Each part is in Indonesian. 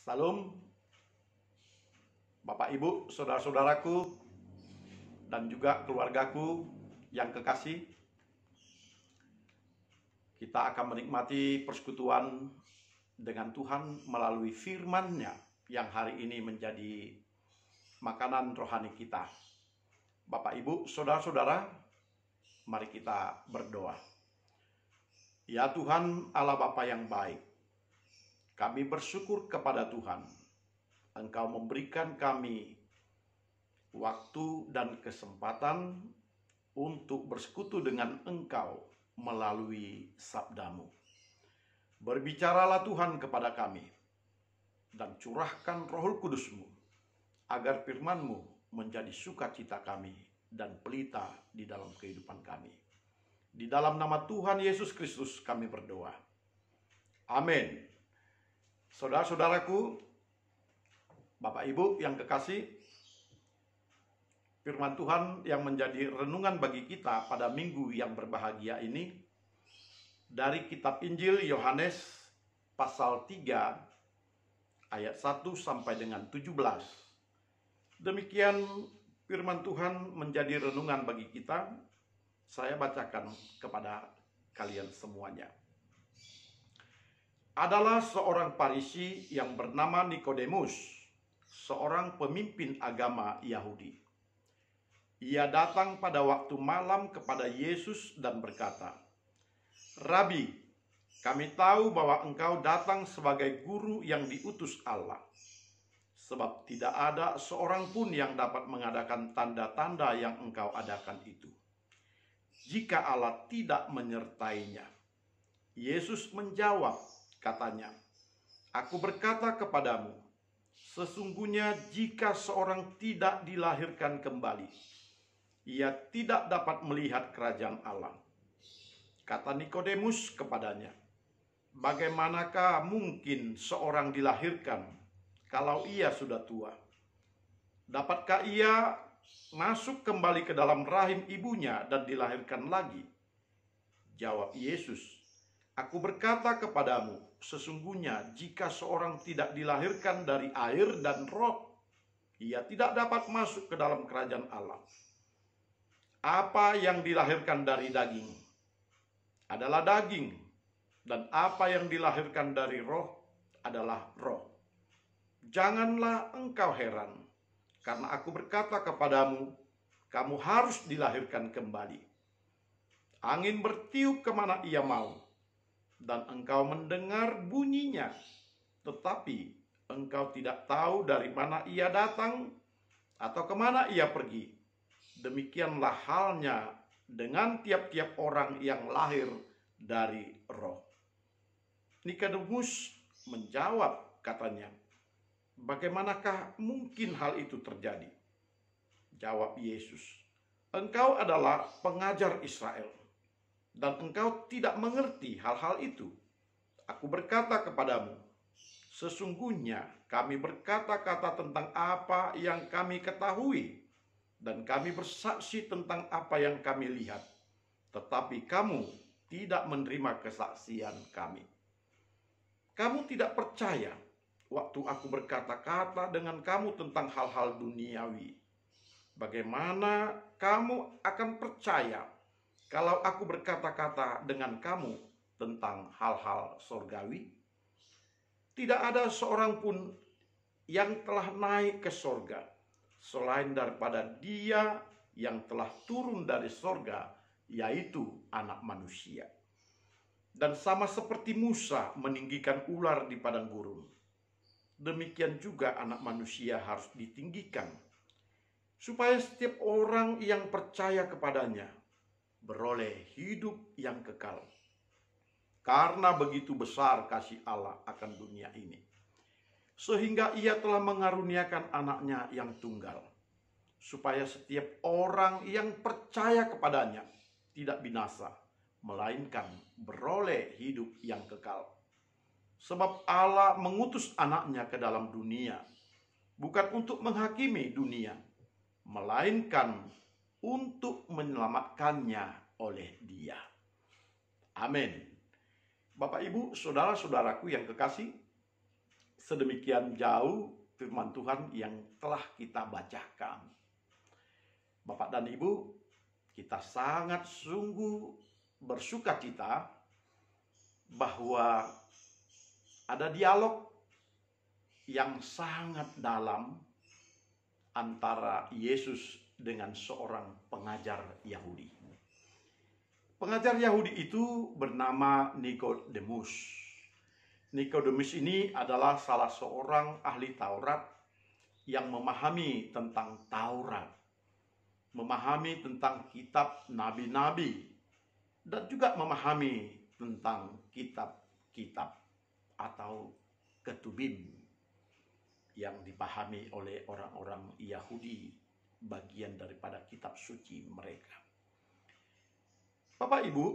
Salam, Bapak Ibu, saudara-saudaraku, dan juga keluargaku yang kekasih. Kita akan menikmati persekutuan dengan Tuhan melalui firman-Nya yang hari ini menjadi makanan rohani kita. Bapak Ibu, saudara-saudara, mari kita berdoa. Ya Tuhan Allah Bapa yang baik, kami bersyukur kepada Tuhan. Engkau memberikan kami waktu dan kesempatan untuk bersekutu dengan Engkau melalui sabda-Mu. Berbicaralah Tuhan kepada kami dan curahkan Roh Kudus-Mu agar firman-Mu menjadi sukacita kami dan pelita di dalam kehidupan kami. Di dalam nama Tuhan Yesus Kristus kami berdoa. Amin. Saudara-saudaraku, Bapak Ibu yang kekasih, firman Tuhan yang menjadi renungan bagi kita pada minggu yang berbahagia ini dari kitab Injil Yohanes pasal 3 ayat 1 sampai dengan 17. Demikian firman Tuhan menjadi renungan bagi kita. Saya bacakan kepada kalian semuanya. Adalah seorang Farisi yang bernama Nikodemus, seorang pemimpin agama Yahudi. Ia datang pada waktu malam kepada Yesus dan berkata, "Rabi, kami tahu bahwa engkau datang sebagai guru yang diutus Allah. Sebab tidak ada seorang pun yang dapat mengadakan tanda-tanda yang engkau adakan itu, jika Allah tidak menyertainya." Yesus menjawab, katanya, "Aku berkata kepadamu, sesungguhnya jika seorang tidak dilahirkan kembali, ia tidak dapat melihat kerajaan Allah." Kata Nikodemus kepadanya, "Bagaimanakah mungkin seorang dilahirkan kalau ia sudah tua? Dapatkah ia masuk kembali ke dalam rahim ibunya dan dilahirkan lagi?" Jawab Yesus, "Aku berkata kepadamu, sesungguhnya jika seorang tidak dilahirkan dari air dan roh, ia tidak dapat masuk ke dalam kerajaan Allah. Apa yang dilahirkan dari daging adalah daging, dan apa yang dilahirkan dari roh adalah roh. Janganlah engkau heran, karena aku berkata kepadamu, kamu harus dilahirkan kembali. Angin bertiup kemana ia mau, dan engkau mendengar bunyinya, tetapi engkau tidak tahu dari mana ia datang atau kemana ia pergi. Demikianlah halnya dengan tiap-tiap orang yang lahir dari roh." Nikodemus menjawab, katanya, "Bagaimanakah mungkin hal itu terjadi?" Jawab Yesus, "Engkau adalah pengajar Israel, dan engkau tidak mengerti hal-hal itu. Aku berkata kepadamu, sesungguhnya kami berkata-kata tentang apa yang kami ketahui, dan kami bersaksi tentang apa yang kami lihat, tetapi kamu tidak menerima kesaksian kami. Kamu tidak percaya waktu aku berkata-kata dengan kamu tentang hal-hal duniawi. Bagaimana kamu akan percaya kalau aku berkata-kata dengan kamu tentang hal-hal sorgawi? Tidak ada seorang pun yang telah naik ke sorga selain daripada Dia yang telah turun dari sorga, yaitu Anak Manusia. Dan sama seperti Musa meninggikan ular di padang gurun, demikian juga Anak Manusia harus ditinggikan, supaya setiap orang yang percaya kepadanya beroleh hidup yang kekal. Karena begitu besar kasih Allah akan dunia ini, sehingga Ia telah mengaruniakan anaknya yang tunggal, supaya setiap orang yang percaya kepadanya tidak binasa, melainkan beroleh hidup yang kekal. Sebab Allah mengutus anaknya ke dalam dunia, bukan untuk menghakimi dunia, melainkan untuk menyelamatkannya oleh Dia. Amin. Bapak Ibu, saudara-saudaraku yang kekasih, sedemikian jauh firman Tuhan yang telah kita bacakan. Bapak dan Ibu, kita sangat sungguh bersuka cita bahwa ada dialog yang sangat dalam antara Yesus dengan seorang pengajar Yahudi. Pengajar Yahudi itu bernama Nikodemus. Nikodemus ini adalah salah seorang ahli Taurat yang memahami tentang Taurat, memahami tentang kitab nabi-nabi, dan juga memahami tentang kitab-kitab atau ketubim yang dipahami oleh orang-orang Yahudi, bagian daripada kitab suci mereka. Bapak Ibu,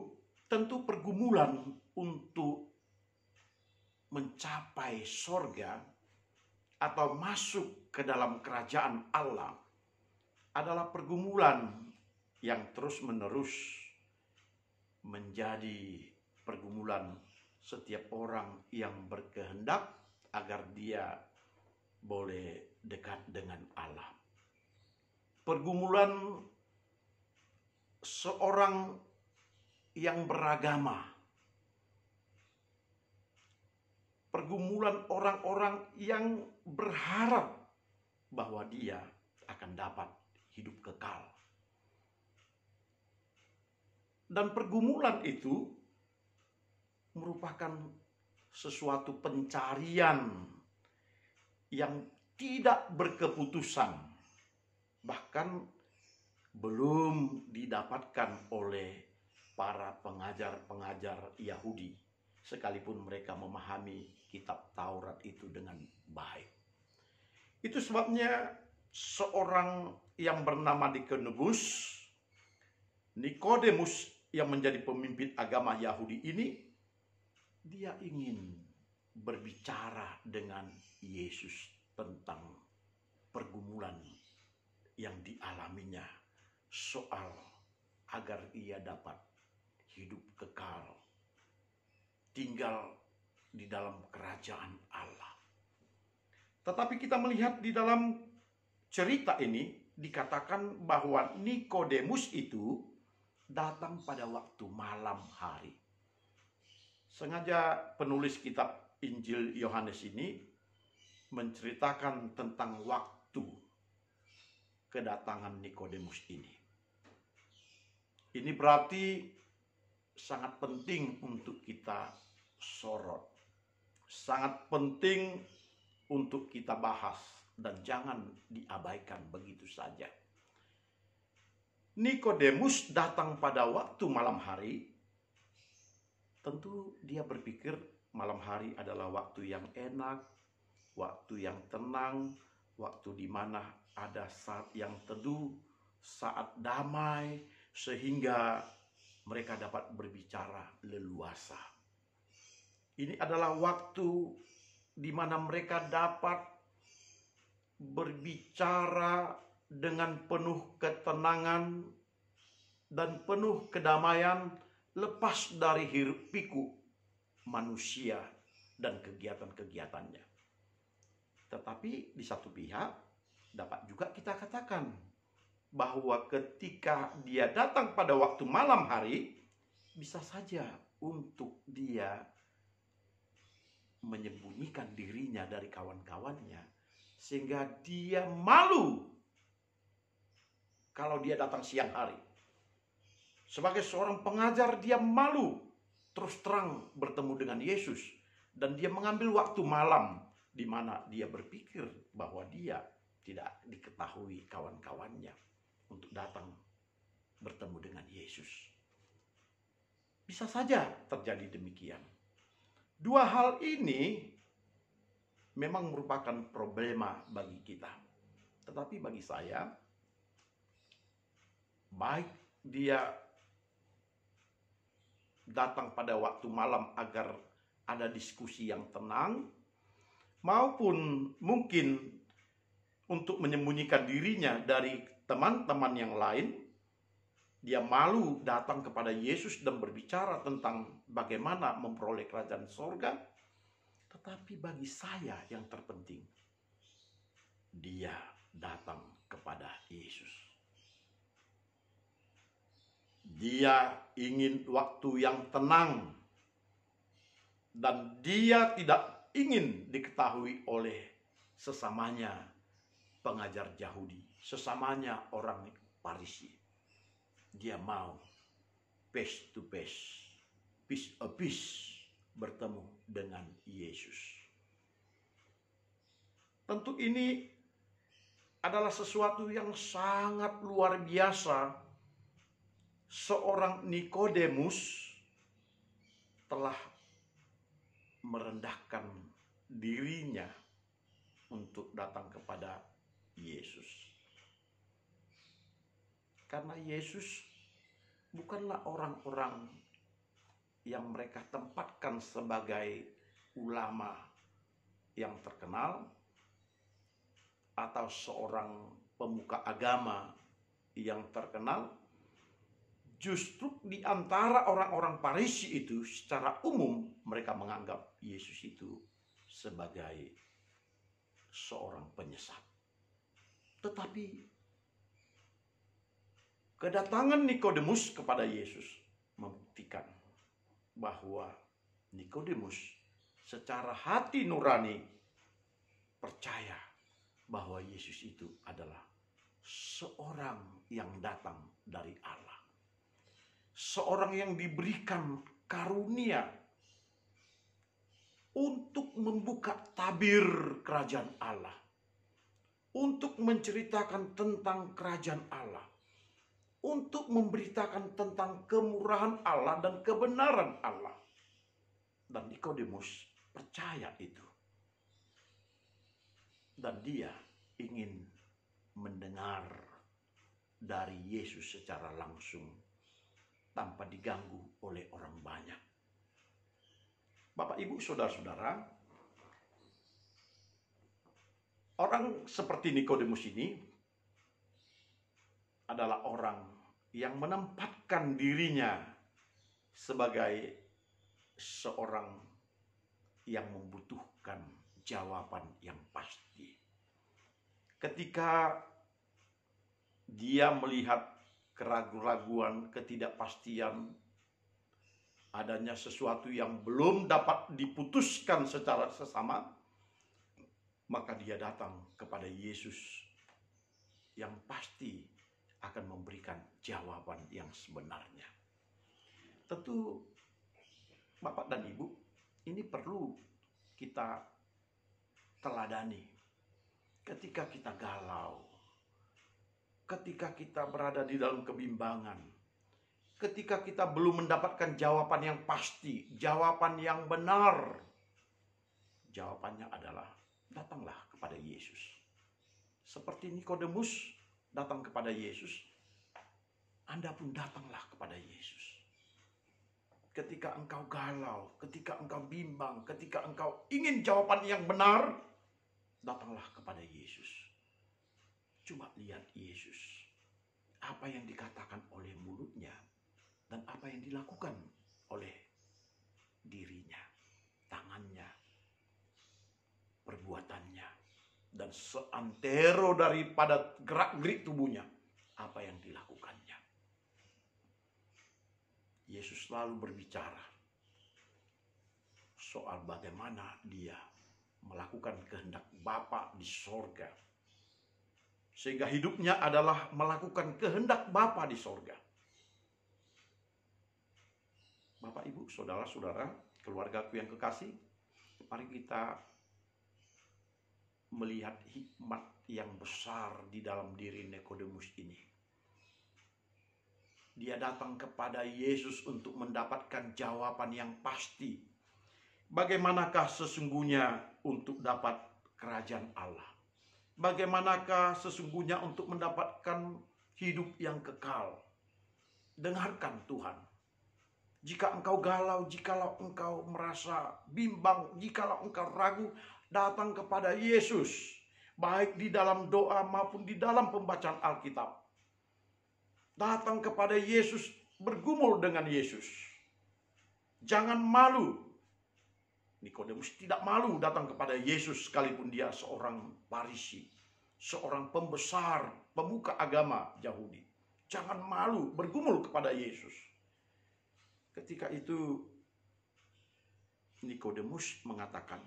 tentu pergumulan untuk mencapai sorga atau masuk ke dalam kerajaan Allah adalah pergumulan yang terus-menerus menjadi pergumulan setiap orang yang berkehendak agar dia boleh dekat dengan Allah. Pergumulan seorang yang beragama. Pergumulan orang-orang yang berharap bahwa dia akan dapat hidup kekal. Dan pergumulan itu merupakan sesuatu pencarian yang tidak berkeputusan, bahkan belum didapatkan oleh para pengajar-pengajar Yahudi, sekalipun mereka memahami kitab Taurat itu dengan baik. Itu sebabnya seorang yang bernama Nikodemus yang menjadi pemimpin agama Yahudi ini, dia ingin berbicara dengan Yesus tentang pergumulan yang dialaminya soal agar ia dapat hidup kekal, tinggal di dalam kerajaan Allah. Tetapi kita melihat di dalam cerita ini dikatakan bahwa Nikodemus itu datang pada waktu malam hari. Sengaja penulis kitab Injil Yohanes ini menceritakan tentang waktu kedatangan Nikodemus ini. Ini berarti sangat penting untuk kita sorot, sangat penting untuk kita bahas, dan jangan diabaikan begitu saja. Nikodemus datang pada waktu malam hari. Tentu dia berpikir malam hari adalah waktu yang enak, waktu yang tenang, waktu di mana ada saat yang teduh, saat damai, sehingga mereka dapat berbicara leluasa. Ini adalah waktu di mana mereka dapat berbicara dengan penuh ketenangan dan penuh kedamaian, lepas dari hiruk pikuk manusia dan kegiatan-kegiatannya. Tetapi di satu pihak dapat juga kita katakan bahwa ketika dia datang pada waktu malam hari, bisa saja untuk dia menyembunyikan dirinya dari kawan-kawannya, sehingga dia malu kalau dia datang siang hari. Sebagai seorang pengajar, dia malu terus terang bertemu dengan Yesus, dan dia mengambil waktu malam di mana dia berpikir bahwa dia tidak diketahui kawan-kawannya untuk datang bertemu dengan Yesus. Bisa saja terjadi demikian. Dua hal ini memang merupakan problema bagi kita. Tetapi bagi saya, baik dia datang pada waktu malam agar ada diskusi yang tenang, maupun mungkin untuk menyembunyikan dirinya dari teman-teman yang lain, dia malu datang kepada Yesus dan berbicara tentang bagaimana memperoleh kerajaan sorga. Tetapi bagi saya yang terpenting, dia datang kepada Yesus. Dia ingin waktu yang tenang, dan dia tidak ingin diketahui oleh sesamanya pengajar Yahudi, sesamanya orang Farisi. Dia mau face to face, piece a piece, bertemu dengan Yesus. Tentu ini adalah sesuatu yang sangat luar biasa. Seorang Nikodemus telah merendahkan dirinya untuk datang kepada Yesus. Karena Yesus bukanlah orang-orang yang mereka tempatkan sebagai ulama yang terkenal atau seorang pemuka agama yang terkenal. Justru di antara orang-orang Farisi itu secara umum mereka menganggap Yesus itu sebagai seorang penyesat. Tetapi kedatangan Nikodemus kepada Yesus membuktikan bahwa Nikodemus secara hati nurani percaya bahwa Yesus itu adalah seorang yang datang dari Allah. Seorang yang diberikan karunia untuk membuka tabir kerajaan Allah, untuk menceritakan tentang kerajaan Allah, untuk memberitakan tentang kemurahan Allah dan kebenaran Allah. Dan Nikodemus percaya itu. Dan dia ingin mendengar dari Yesus secara langsung, tanpa diganggu oleh orang banyak. Bapak, Ibu, saudara-saudara, orang seperti Nikodemus ini adalah orang yang menempatkan dirinya sebagai seorang yang membutuhkan jawaban yang pasti. Ketika dia melihat keraguan-raguan, ketidakpastian, adanya sesuatu yang belum dapat diputuskan secara sesama, maka dia datang kepada Yesus yang pasti akan memberikan jawaban yang sebenarnya. Tentu Bapak dan Ibu, ini perlu kita teladani. Ketika kita galau, ketika kita berada di dalam kebimbangan, ketika kita belum mendapatkan jawaban yang pasti, jawaban yang benar, jawabannya adalah datanglah kepada Yesus. Seperti Nikodemus datang kepada Yesus, Anda pun datanglah kepada Yesus. Ketika engkau galau, ketika engkau bimbang, ketika engkau ingin jawaban yang benar, datanglah kepada Yesus. Coba lihat Yesus, apa yang dikatakan oleh mulutnya dan apa yang dilakukan oleh dirinya, tangannya, perbuatannya, dan seantero daripada gerak-gerik tubuhnya, apa yang dilakukannya. Yesus selalu berbicara soal bagaimana dia melakukan kehendak Bapa di sorga. Sehingga hidupnya adalah melakukan kehendak Bapa di sorga. Bapak, Ibu, saudara-saudara, keluargaku yang kekasih, mari kita melihat hikmat yang besar di dalam diri Nikodemus ini. Dia datang kepada Yesus untuk mendapatkan jawaban yang pasti. Bagaimanakah sesungguhnya untuk dapat kerajaan Allah? Bagaimanakah sesungguhnya untuk mendapatkan hidup yang kekal? Dengarkan Tuhan. Jika engkau galau, jikalau engkau merasa bimbang, jikalau engkau ragu, datang kepada Yesus. Baik di dalam doa maupun di dalam pembacaan Alkitab. Datang kepada Yesus, bergumul dengan Yesus. Jangan malu. Nikodemus tidak malu datang kepada Yesus sekalipun dia seorang Farisi, seorang pembesar, pemuka agama Yahudi. Jangan malu bergumul kepada Yesus. Ketika itu Nikodemus mengatakan,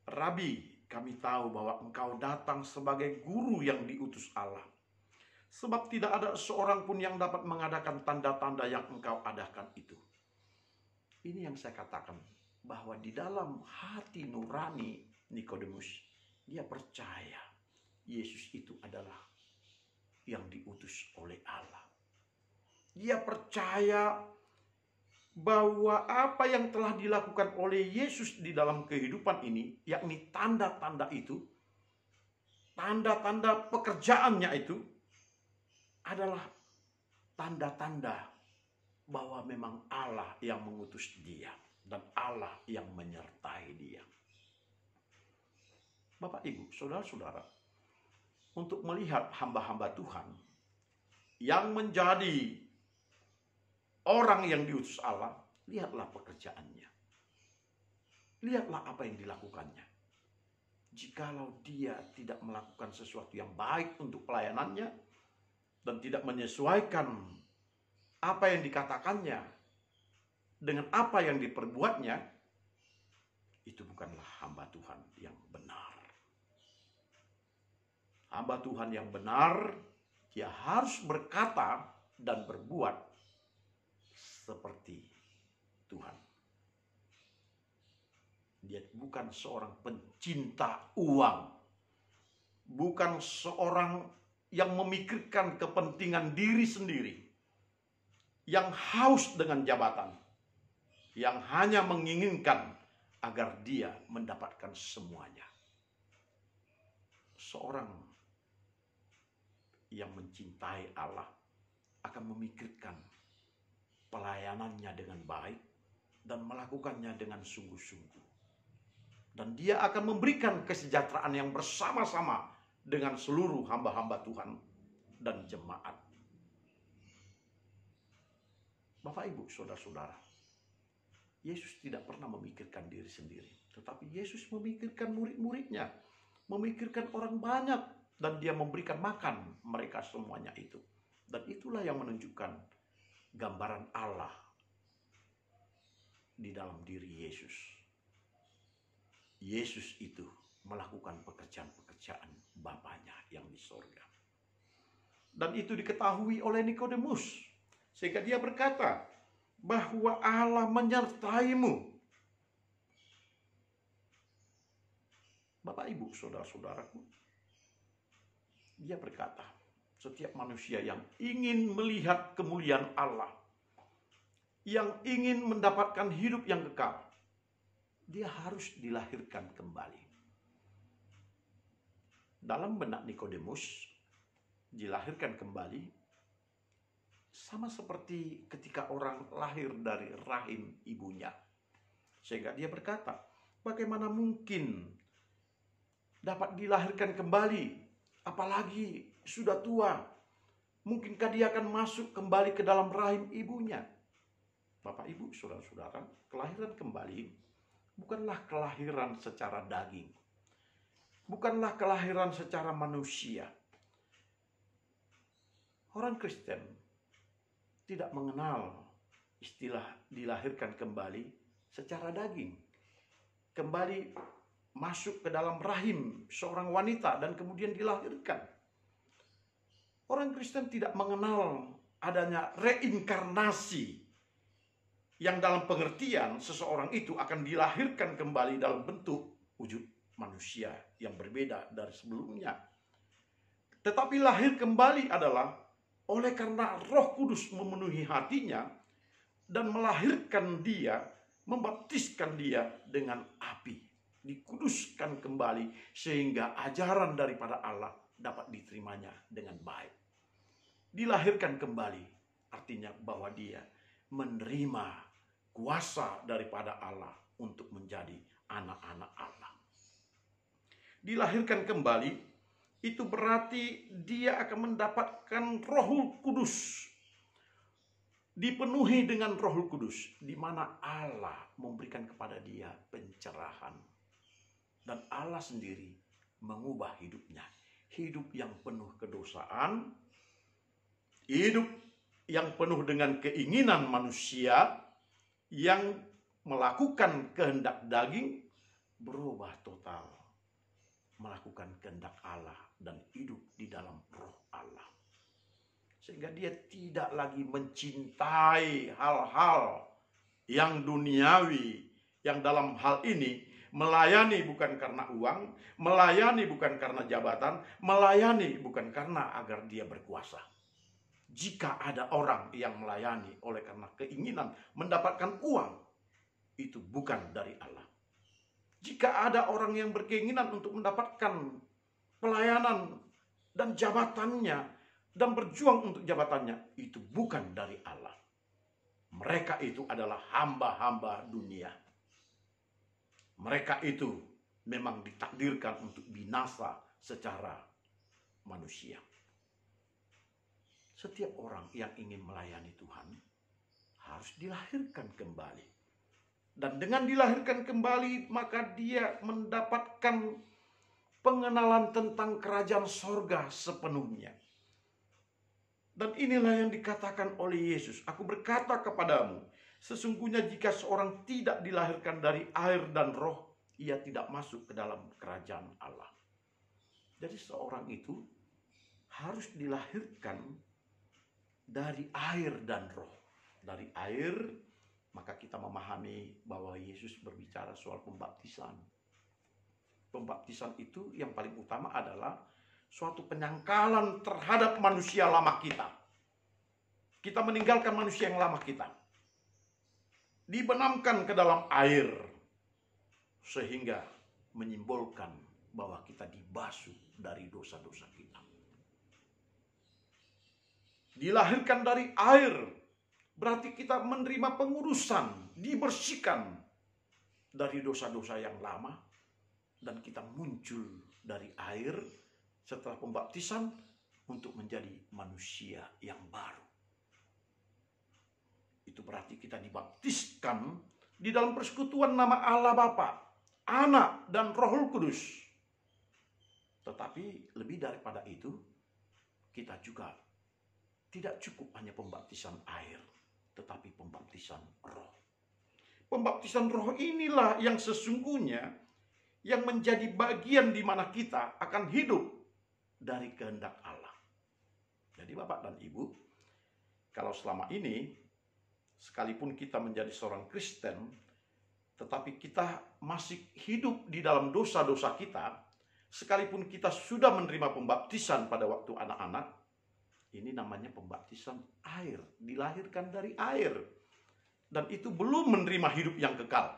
"Rabi, kami tahu bahwa engkau datang sebagai guru yang diutus Allah. Sebab tidak ada seorang pun yang dapat mengadakan tanda-tanda yang engkau adakan itu." Ini yang saya katakan, bahwa di dalam hati nurani Nikodemus, dia percaya Yesus itu adalah yang diutus oleh Allah. Dia percaya bahwa apa yang telah dilakukan oleh Yesus di dalam kehidupan ini, yakni tanda-tanda itu, tanda-tanda pekerjaannya itu adalah tanda-tanda bahwa memang Allah yang mengutus dia dan Allah yang menyertai dia. Bapak, Ibu, saudara-saudara, untuk melihat hamba-hamba Tuhan yang menjadi orang yang diutus Allah, lihatlah pekerjaannya. Lihatlah apa yang dilakukannya. Jikalau dia tidak melakukan sesuatu yang baik untuk pelayanannya dan tidak menyesuaikan apa yang dikatakannya dengan apa yang diperbuatnya, itu bukanlah hamba Tuhan yang benar. Hamba Tuhan yang benar, dia harus berkata dan berbuat seperti Tuhan. Dia bukan seorang pencinta uang, bukan seorang yang memikirkan kepentingan diri sendiri, yang haus dengan jabatan, yang hanya menginginkan agar dia mendapatkan semuanya. Seorang yang mencintai Allah akan memikirkan pelayanannya dengan baik dan melakukannya dengan sungguh-sungguh. Dan dia akan memberikan kesejahteraan yang bersama-sama dengan seluruh hamba-hamba Tuhan dan jemaat. Bapak, Ibu, saudara-saudara, Yesus tidak pernah memikirkan diri sendiri, tetapi Yesus memikirkan murid-muridnya, memikirkan orang banyak, dan dia memberikan makan mereka semuanya itu. Dan itulah yang menunjukkan gambaran Allah di dalam diri Yesus. Yesus itu melakukan pekerjaan-pekerjaan Bapanya yang di sorga. Dan itu diketahui oleh Nikodemus, sehingga dia berkata bahwa Allah menyertaimu. Bapak, Ibu, saudara-saudaraku, dia berkata, setiap manusia yang ingin melihat kemuliaan Allah, yang ingin mendapatkan hidup yang kekal, dia harus dilahirkan kembali. Dalam benak Nikodemus, dilahirkan kembali sama seperti ketika orang lahir dari rahim ibunya. Sehingga dia berkata, bagaimana mungkin dapat dilahirkan kembali, apalagi sudah tua? Mungkinkah dia akan masuk kembali ke dalam rahim ibunya? Bapak, Ibu, saudara-saudara, kelahiran kembali bukanlah kelahiran secara daging, bukanlah kelahiran secara manusia. Orang Kristen tidak mengenal istilah dilahirkan kembali secara daging. Kembali masuk ke dalam rahim seorang wanita dan kemudian dilahirkan. Orang Kristen tidak mengenal adanya reinkarnasi, yang dalam pengertian seseorang itu akan dilahirkan kembali dalam bentuk wujud manusia yang berbeda dari sebelumnya. Tetapi lahir kembali adalah oleh karena Roh Kudus memenuhi hatinya dan melahirkan dia, membaptiskan dia dengan api, dikuduskan kembali sehingga ajaran daripada Allah dapat diterimanya dengan baik. Dilahirkan kembali artinya bahwa dia menerima kuasa daripada Allah untuk menjadi anak-anak Allah. Dilahirkan kembali itu berarti dia akan mendapatkan Roh Kudus dipenuhi dengan Roh Kudus, di mana Allah memberikan kepada dia pencerahan. Dan Allah sendiri mengubah hidupnya. Hidup yang penuh kedosaan, hidup yang penuh dengan keinginan manusia, yang melakukan kehendak daging, berubah total, melakukan kehendak Allah dan hidup di dalam Roh Allah. Sehingga dia tidak lagi mencintai hal-hal yang duniawi, yang dalam hal ini melayani bukan karena uang, melayani bukan karena jabatan, melayani bukan karena agar dia berkuasa. Jika ada orang yang melayani oleh karena keinginan mendapatkan uang, itu bukan dari Allah. Jika ada orang yang berkeinginan untuk mendapatkan pelayanan dan jabatannya, dan berjuang untuk jabatannya, itu bukan dari Allah. Mereka itu adalah hamba-hamba dunia. Mereka itu memang ditakdirkan untuk binasa secara manusia. Setiap orang yang ingin melayani Tuhan harus dilahirkan kembali. Dan dengan dilahirkan kembali, maka dia mendapatkan pengenalan tentang kerajaan sorga sepenuhnya. Dan inilah yang dikatakan oleh Yesus. Aku berkata kepadamu, sesungguhnya jika seorang tidak dilahirkan dari air dan roh, ia tidak masuk ke dalam kerajaan Allah. Jadi seorang itu harus dilahirkan dari air dan roh. Dari air, maka kita memahami bahwa Yesus berbicara soal pembaptisan. Pembaptisan itu yang paling utama adalah suatu penyangkalan terhadap manusia lama kita. Kita meninggalkan manusia yang lama kita. Dibenamkan ke dalam air. Sehingga menyimbolkan bahwa kita dibasuh dari dosa-dosa kita. Dilahirkan dari air, berarti kita menerima pengurusan, dibersihkan dari dosa-dosa yang lama. Dan kita muncul dari air setelah pembaptisan untuk menjadi manusia yang baru. Itu berarti kita dibaptiskan di dalam persekutuan nama Allah Bapa, Anak dan Roh Kudus. Tetapi lebih daripada itu, kita juga tidak cukup hanya pembaptisan air, tetapi pembaptisan roh. Pembaptisan roh inilah yang sesungguhnya yang menjadi bagian di mana kita akan hidup dari kehendak Allah. Jadi Bapak dan Ibu, kalau selama ini sekalipun kita menjadi seorang Kristen, tetapi kita masih hidup di dalam dosa-dosa kita, sekalipun kita sudah menerima pembaptisan pada waktu anak-anak, ini namanya pembaptisan air, dilahirkan dari air. Dan itu belum menerima hidup yang kekal.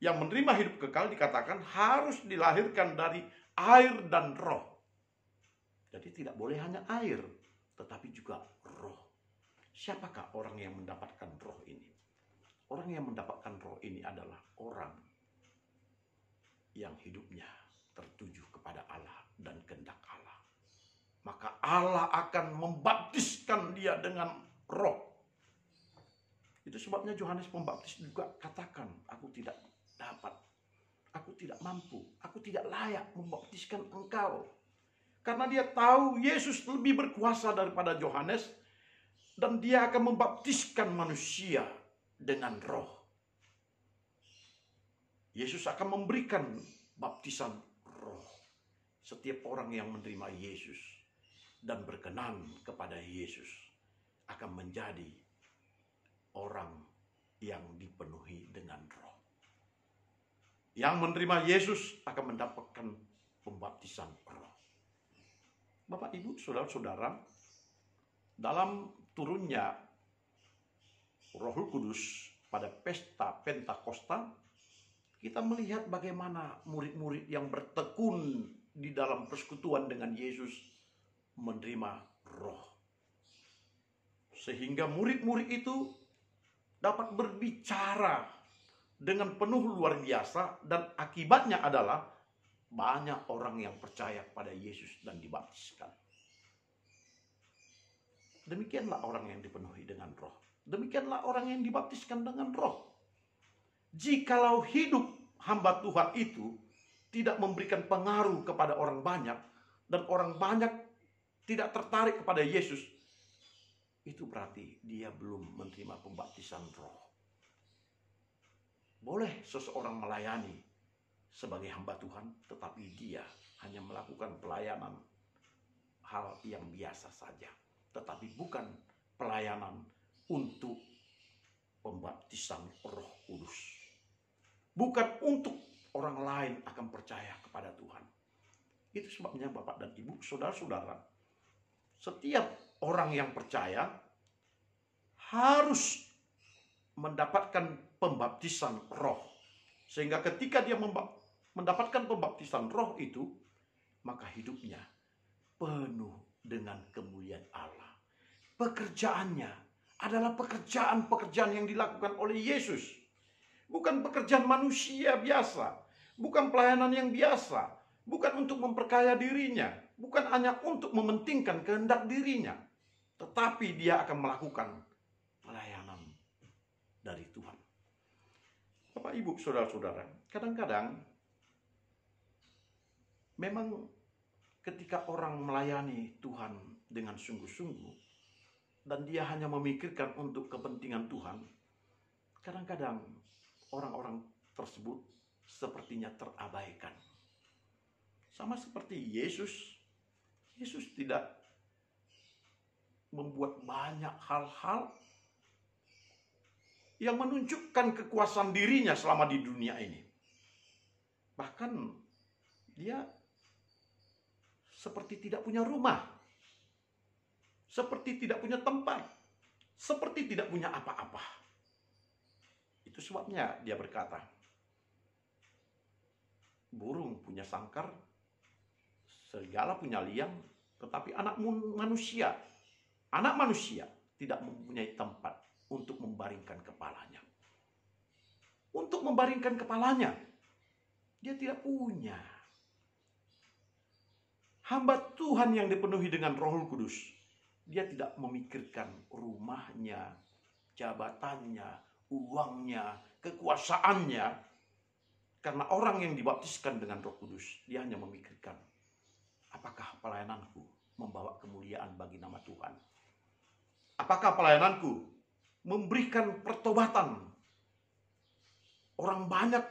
Yang menerima hidup kekal dikatakan harus dilahirkan dari air dan roh. Jadi tidak boleh hanya air, tetapi juga roh. Siapakah orang yang mendapatkan roh ini? Orang yang mendapatkan roh ini adalah orang yang hidupnya tertuju kepada Allah dan kehendak Allah. Maka Allah akan membaptiskan dia dengan roh. Itu sebabnya Yohanes Pembaptis juga katakan, aku tidak dapat, aku tidak mampu, aku tidak layak membaptiskan engkau. Karena dia tahu Yesus lebih berkuasa daripada Yohanes, dan dia akan membaptiskan manusia dengan roh. Yesus akan memberikan baptisan roh. Setiap orang yang menerima Yesus dan berkenan kepada Yesus akan menjadi orang yang dipenuhi dengan roh. Yang menerima Yesus akan mendapatkan pembaptisan roh. Bapak, Ibu, saudara-saudara, dalam turunnya Roh Kudus pada pesta Pentakosta, kita melihat bagaimana murid-murid yang bertekun di dalam persekutuan dengan Yesus menerima roh. Sehingga murid-murid itu dapat berbicara dengan penuh luar biasa, dan akibatnya adalah banyak orang yang percaya pada Yesus dan dibaptiskan. Demikianlah orang yang dipenuhi dengan roh. Demikianlah orang yang dibaptiskan dengan Roh. Jikalau hidup hamba Tuhan itu tidak memberikan pengaruh kepada orang banyak, dan orang banyak tidak tertarik kepada Yesus, itu berarti dia belum menerima pembaptisan Roh. Boleh seseorang melayani sebagai hamba Tuhan, tetapi dia hanya melakukan pelayanan hal yang biasa saja, tetapi bukan pelayanan untuk pembaptisan Roh Kudus. Bukan untuk orang lain akan percaya kepada Tuhan. Itu sebabnya Bapak dan Ibu, saudara-saudara, setiap orang yang percaya harus mendapatkan pembaptisan Roh. Sehingga ketika dia mendapatkan pembaptisan Roh itu, maka hidupnya penuh dengan kemuliaan Allah. Pekerjaannya adalah pekerjaan-pekerjaan yang dilakukan oleh Yesus. Bukan pekerjaan manusia biasa, bukan pelayanan yang biasa, bukan untuk memperkaya dirinya, bukan hanya untuk mementingkan kehendak dirinya, tetapi dia akan melakukan pelayanan dari Tuhan. Bapak, Ibu, saudara-saudara, kadang-kadang memang ketika orang melayani Tuhan dengan sungguh-sungguh dan dia hanya memikirkan untuk kepentingan Tuhan, kadang-kadang orang-orang tersebut sepertinya terabaikan. Sama seperti Yesus. Yesus tidak membuat banyak hal-hal yang menunjukkan kekuasaan dirinya selama di dunia ini. Bahkan dia seperti tidak punya rumah, seperti tidak punya tempat, seperti tidak punya apa-apa. Itu sebabnya dia berkata, burung punya sangkar, serigala punya liang, tetapi anak manusia tidak mempunyai tempat untuk membaringkan kepalanya. Untuk membaringkan kepalanya, dia tidak punya. Hamba Tuhan yang dipenuhi dengan Roh Kudus, dia tidak memikirkan rumahnya, jabatannya, uangnya, kekuasaannya. Karena orang yang dibaptiskan dengan Roh Kudus, dia hanya memikirkan, apakah pelayananku membawa kemuliaan bagi nama Tuhan? Apakah pelayananku memberikan pertobatan orang banyak?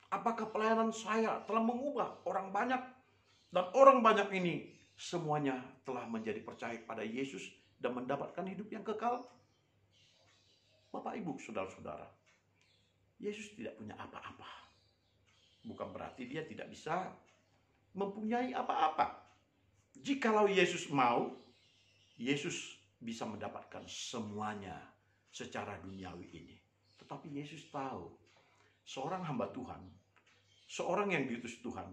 Apakah pelayanan saya telah mengubah orang banyak? Dan orang banyak ini semuanya telah menjadi percaya pada Yesus dan mendapatkan hidup yang kekal? Bapak, Ibu, saudara-saudara, Yesus tidak punya apa-apa. Bukan berarti dia tidak bisa mempunyai apa-apa. Jikalau Yesus mau, Yesus bisa mendapatkan semuanya secara duniawi ini. Tetapi Yesus tahu, seorang hamba Tuhan, seorang yang diutus Tuhan,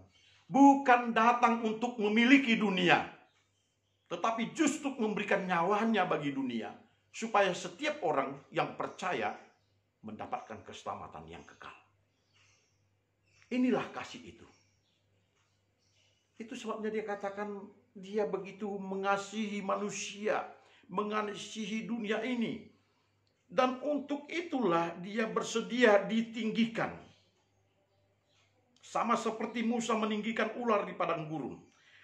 bukan datang untuk memiliki dunia, tetapi justru memberikan nyawanya bagi dunia, supaya setiap orang yang percaya mendapatkan keselamatan yang kekal. Inilah kasih itu. Itu sebabnya dia katakan dia begitu mengasihi manusia, mengasihi dunia ini. Dan untuk itulah dia bersedia ditinggikan. Sama seperti Musa meninggikan ular di padang gurun,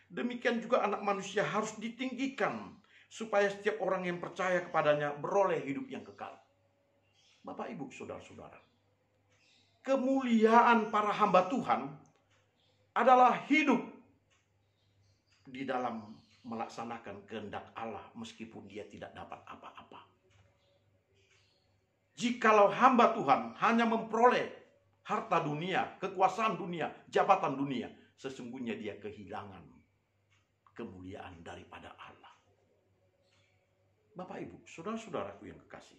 demikian juga anak manusia harus ditinggikan, supaya setiap orang yang percaya kepadanya beroleh hidup yang kekal. Bapak, Ibu, saudara-saudara, kemuliaan para hamba Tuhan adalah hidup di dalam melaksanakan kehendak Allah meskipun dia tidak dapat apa-apa. Jikalau hamba Tuhan hanya memperoleh harta dunia, kekuasaan dunia, jabatan dunia, sesungguhnya dia kehilangan kemuliaan daripada Allah. Bapak, Ibu, saudara-saudaraku yang kekasih,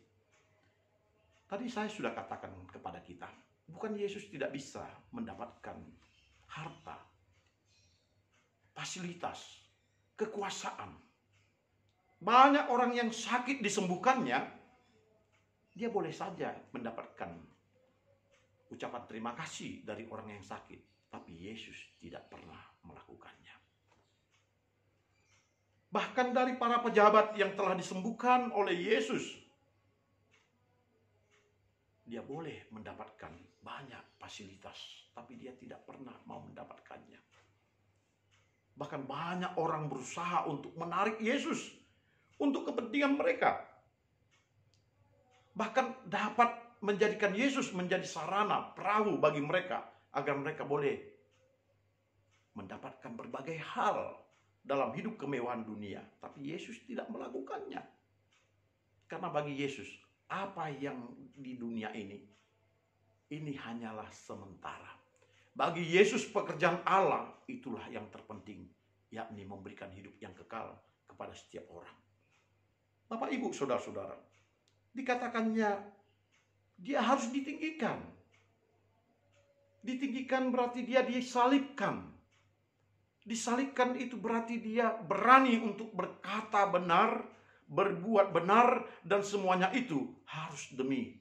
tadi saya sudah katakan kepada kita, bukan Yesus tidak bisa mendapatkan harta, fasilitas, kekuasaan. Banyak orang yang sakit disembuhkannya, dia boleh saja mendapatkan ucapan terima kasih dari orang yang sakit, tapi Yesus tidak pernah melakukannya. Bahkan dari para pejabat yang telah disembuhkan oleh Yesus, Dia boleh mendapatkan banyak fasilitas, tapi dia tidak pernah mau mendapatkannya. Bahkan banyak orang berusaha untuk menarik Yesus untuk kepentingan mereka. Bahkan dapat menjadikan Yesus menjadi sarana, perahu bagi mereka, agar mereka boleh mendapatkan berbagai hal dalam hidup kemewahan dunia. Tapi Yesus tidak melakukannya. Karena bagi Yesus, apa yang di dunia ini hanyalah sementara. Bagi Yesus pekerjaan Allah itulah yang terpenting, yakni memberikan hidup yang kekal kepada setiap orang. Bapak, Ibu, saudara-saudara, dikatakannya dia harus ditinggikan. Ditinggikan berarti dia disalibkan. Disalibkan itu berarti dia berani untuk berkata benar, berbuat benar, dan semuanya itu harus demi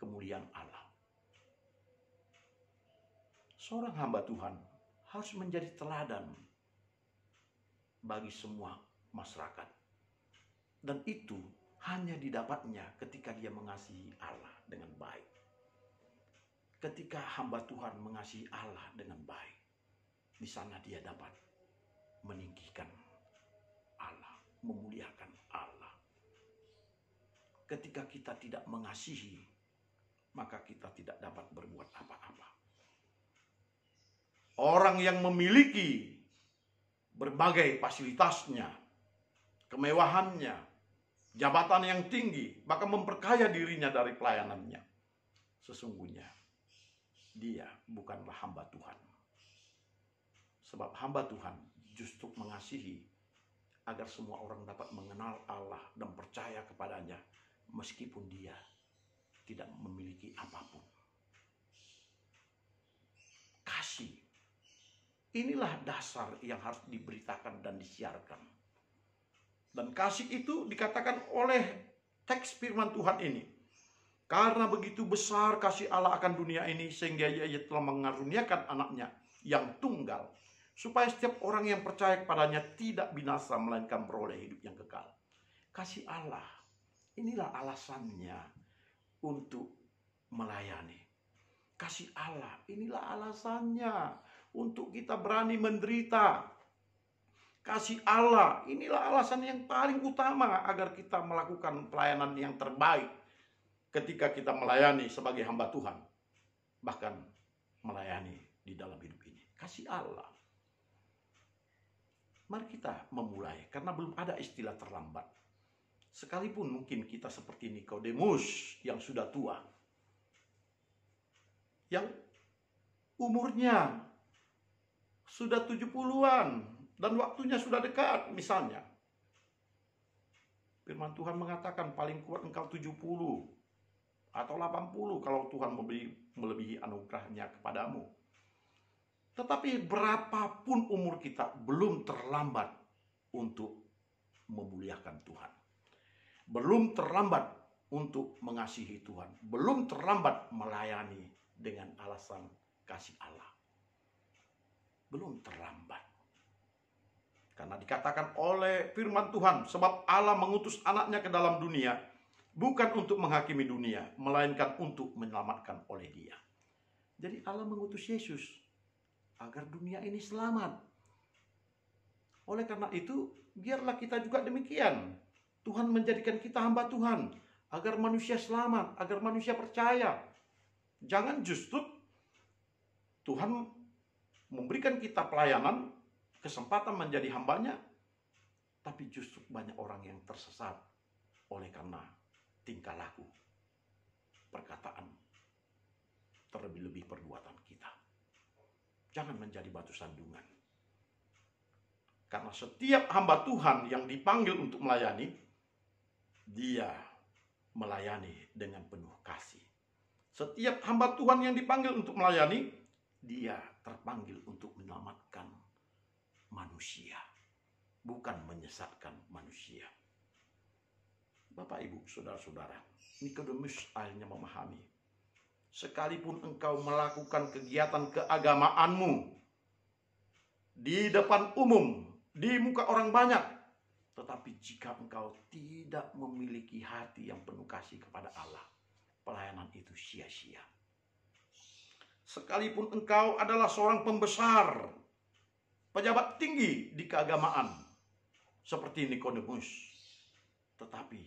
kemuliaan Allah. Seorang hamba Tuhan harus menjadi teladan bagi semua masyarakat. Dan itu hanya didapatnya ketika dia mengasihi Allah dengan baik. Ketika hamba Tuhan mengasihi Allah dengan baik, di sana dia dapat meninggikan Allah, memuliakan Allah. Ketika kita tidak mengasihi, maka kita tidak dapat berbuat apa-apa. Orang yang memiliki berbagai fasilitasnya, kemewahannya, jabatan yang tinggi, bahkan memperkaya dirinya dari pelayanannya, sesungguhnya dia bukanlah hamba Tuhan. Sebab hamba Tuhan justru mengasihi agar semua orang dapat mengenal Allah dan percaya kepadanya, meskipun dia tidak memiliki apapun. Kasih, inilah dasar yang harus diberitakan dan disiarkan. Dan kasih itu dikatakan oleh teks firman Tuhan ini. Karena begitu besar kasih Allah akan dunia ini, sehingga ia telah mengaruniakan anaknya yang tunggal, supaya setiap orang yang percaya kepadanya tidak binasa, melainkan beroleh hidup yang kekal. Kasih Allah, inilah alasannya untuk melayani. Kasih Allah, inilah alasannya untuk kita berani menderita. Kasih Allah, inilah alasan yang paling utama agar kita melakukan pelayanan yang terbaik ketika kita melayani sebagai hamba Tuhan. Bahkan melayani di dalam hidup ini. Kasih Allah. Mari kita memulai, karena belum ada istilah terlambat. Sekalipun mungkin kita seperti Nikodemus yang sudah tua, yang umurnya sudah 70-an dan waktunya sudah dekat misalnya. Firman Tuhan mengatakan paling kuat engkau 70 atau 80 kalau Tuhan melebihi anugerahnya kepadamu. Tetapi berapapun umur kita, belum terlambat untuk memuliakan Tuhan. Belum terlambat untuk mengasihi Tuhan. Belum terlambat melayani dengan alasan kasih Allah. Belum terlambat. Karena dikatakan oleh firman Tuhan, sebab Allah mengutus anaknya ke dalam dunia, bukan untuk menghakimi dunia, melainkan untuk menyelamatkan oleh dia. Jadi Allah mengutus Yesus agar dunia ini selamat. Oleh karena itu, biarlah kita juga demikian. Tuhan menjadikan kita hamba Tuhan, agar manusia selamat, agar manusia percaya. Jangan justru Tuhan memberikan kita pelayanan, kesempatan menjadi hambanya, tapi justru banyak orang yang tersesat oleh karena tingkah laku, perkataan, terlebih-lebih perbuatan kita. Jangan menjadi batu sandungan. Karena setiap hamba Tuhan yang dipanggil untuk melayani, dia melayani dengan penuh kasih. Setiap hamba Tuhan yang dipanggil untuk melayani, dia terpanggil untuk menyelamatkan manusia, bukan menyesatkan manusia. Bapak, Ibu, saudara-saudara, Nikodemus akhirnya memahami, sekalipun engkau melakukan kegiatan keagamaanmu di depan umum, di muka orang banyak, tetapi jika engkau tidak memiliki hati yang penuh kasih kepada Allah, pelayanan itu sia-sia. Sekalipun engkau adalah seorang pembesar, pejabat tinggi di keagamaan, seperti Nikodemus, tetapi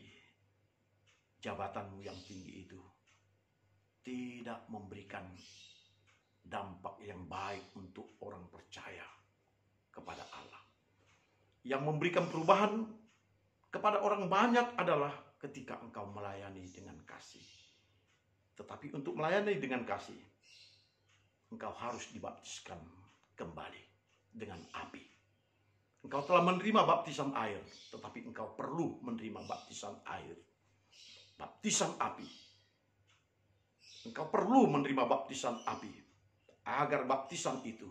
jabatanmu yang tinggi itu tidak memberikan dampak yang baik untuk orang percaya kepada Allah. Yang memberikan perubahan kepada orang banyak adalah ketika engkau melayani dengan kasih. Tetapi untuk melayani dengan kasih, engkau harus dibaptiskan kembali dengan api. Engkau telah menerima baptisan air, tetapi engkau perlu menerima baptisan air. Baptisan api. Engkau perlu menerima baptisan api, agar baptisan itu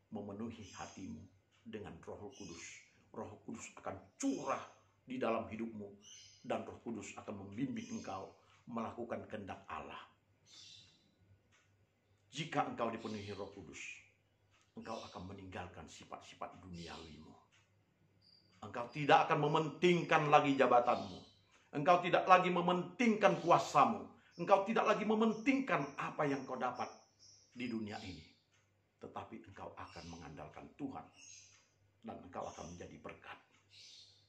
memenuhi hatimu dengan Roh Kudus. Roh Kudus akan curah di dalam hidupmu, dan Roh Kudus akan membimbing engkau melakukan kehendak Allah. Jika engkau dipenuhi Roh Kudus, engkau akan meninggalkan sifat-sifat duniawimu. Engkau tidak akan mementingkan lagi jabatanmu. Engkau tidak lagi mementingkan kuasamu. Engkau tidak lagi mementingkan apa yang kau dapat di dunia ini. Tetapi engkau akan mengandalkan Tuhan. Dan engkau akan menjadi berkat.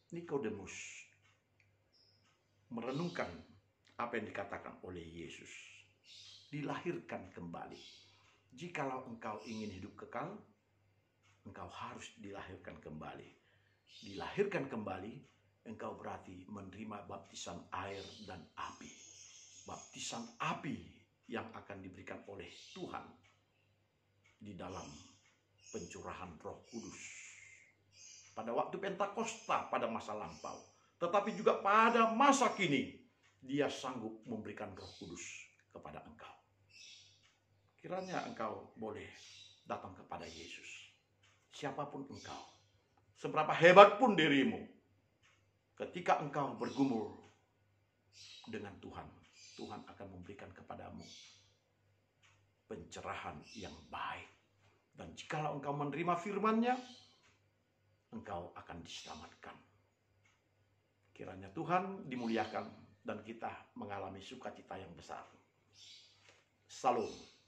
Nikodemus merenungkan apa yang dikatakan oleh Yesus. Dilahirkan kembali. Jikalau engkau ingin hidup kekal, engkau harus dilahirkan kembali. Dilahirkan kembali, engkau berarti menerima baptisan air dan api. Baptisan api yang akan diberikan oleh Tuhan di dalam pencurahan Roh Kudus. Pada waktu Pentakosta pada masa lampau, tetapi juga pada masa kini, Dia sanggup memberikan Roh Kudus kepada engkau. Kiranya engkau boleh datang kepada Yesus. Siapapun engkau, seberapa hebat pun dirimu, ketika engkau bergumul dengan Tuhan, Tuhan akan memberikan kepadamu pencerahan yang baik. Dan jikalau engkau menerima firman-Nya, engkau akan diselamatkan. Kiranya Tuhan dimuliakan dan kita mengalami sukacita yang besar. Salam.